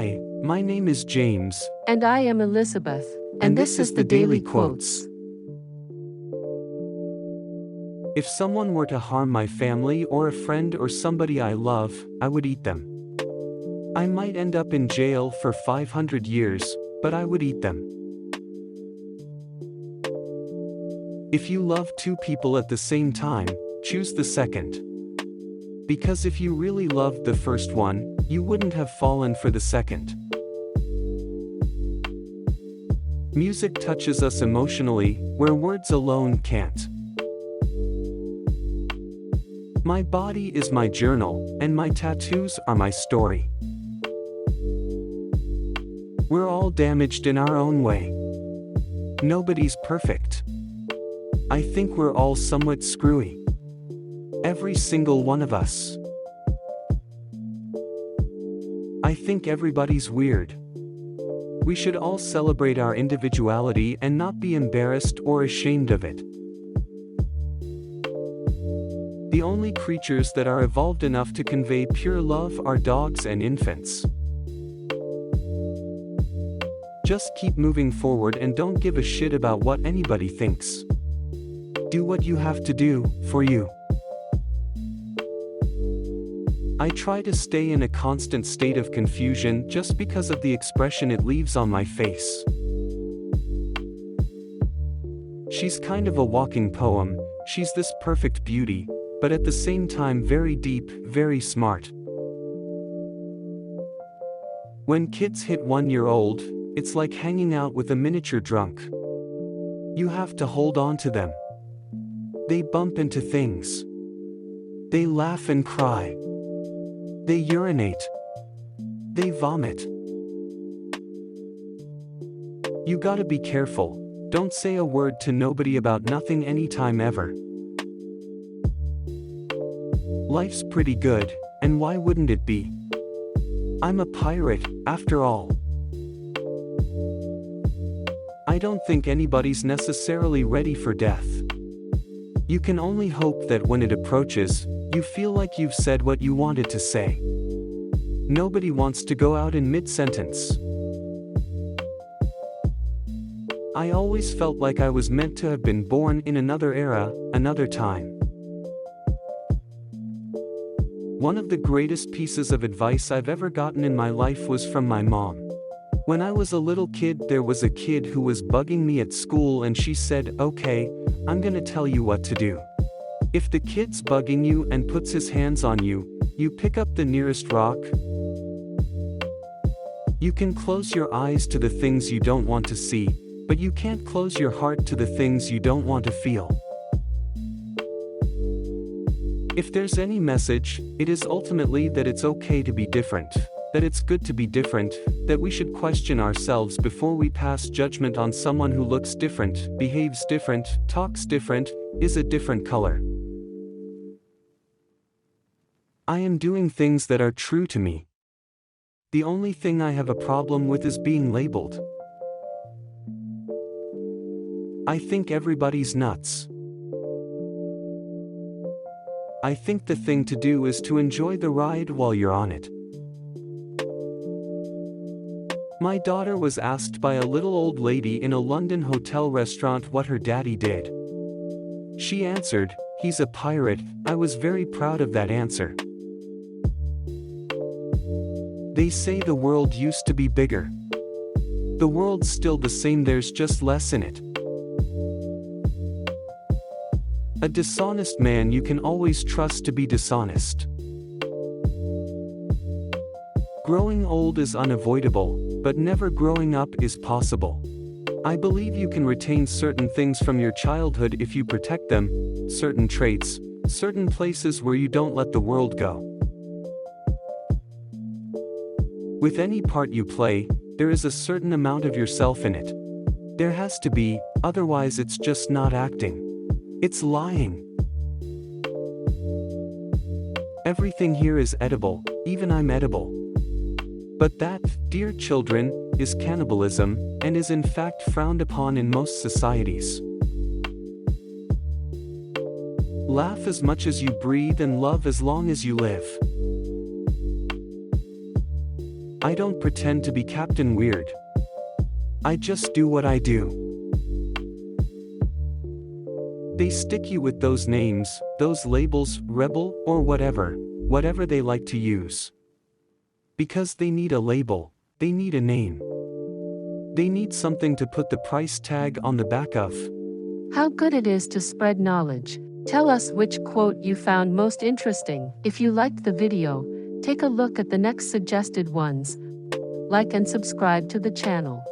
Hi, my name is James. And I am Elizabeth. And this is the Daily Quotes. If someone were to harm my family or a friend or somebody I love, I would eat them. I might end up in jail for 500 years, but I would eat them. If you love two people at the same time, choose the second. Because if you really loved the first one, you wouldn't have fallen for the second. Music touches us emotionally, where words alone can't. My body is my journal, and my tattoos are my story. We're all damaged in our own way. Nobody's perfect. I think we're all somewhat screwy. Every single one of us. I think everybody's weird. We should all celebrate our individuality and not be embarrassed or ashamed of it. The only creatures that are evolved enough to convey pure love are dogs and infants. Just keep moving forward and don't give a shit about what anybody thinks. Do what you have to do, for you. I try to stay in a constant state of confusion just because of the expression it leaves on my face. She's kind of a walking poem, she's this perfect beauty, but at the same time very deep, very smart. When kids hit 1 year old, it's like hanging out with a miniature drunk. You have to hold on to them. They bump into things. They laugh and cry. They urinate. They vomit. You gotta be careful. Don't say a word to nobody about nothing anytime ever. Life's pretty good, and why wouldn't it be? I'm a pirate, after all. I don't think anybody's necessarily ready for death. You can only hope that when it approaches, you feel like you've said what you wanted to say. Nobody wants to go out in mid-sentence. I always felt like I was meant to have been born in another era, another time. One of the greatest pieces of advice I've ever gotten in my life was from my mom. When I was a little kid, there was a kid who was bugging me at school and she said, "Okay, I'm gonna tell you what to do. If the kid's bugging you and puts his hands on you, you pick up the nearest rock. You can close your eyes to the things you don't want to see, but you can't close your heart to the things you don't want to feel." If there's any message, it is ultimately that it's okay to be different, that it's good to be different, that we should question ourselves before we pass judgment on someone who looks different, behaves different, talks different, is a different color. I am doing things that are true to me. The only thing I have a problem with is being labeled. I think everybody's nuts. I think the thing to do is to enjoy the ride while you're on it. My daughter was asked by a little old lady in a London hotel restaurant what her daddy did. She answered, "He's a pirate." I was very proud of that answer. They say the world used to be bigger. The world's still the same, there's just less in it. A dishonest man you can always trust to be dishonest. Growing old is unavoidable, but never growing up is possible. I believe you can retain certain things from your childhood if you protect them, certain traits, certain places where you don't let the world go. With any part you play, there is a certain amount of yourself in it. There has to be, otherwise it's just not acting. It's lying. Everything here is edible, even I'm edible. But that, dear children, is cannibalism, and is in fact frowned upon in most societies. Laugh as much as you breathe and love as long as you live. I don't pretend to be Captain Weird. I just do what I do. They stick you with those names, those labels, rebel, or whatever they like to use. Because they need a label, they need a name. They need something to put the price tag on the back of. How good it is to spread knowledge. Tell us which quote you found most interesting. If you liked the video, take a look at the next suggested ones. Like and subscribe to the channel.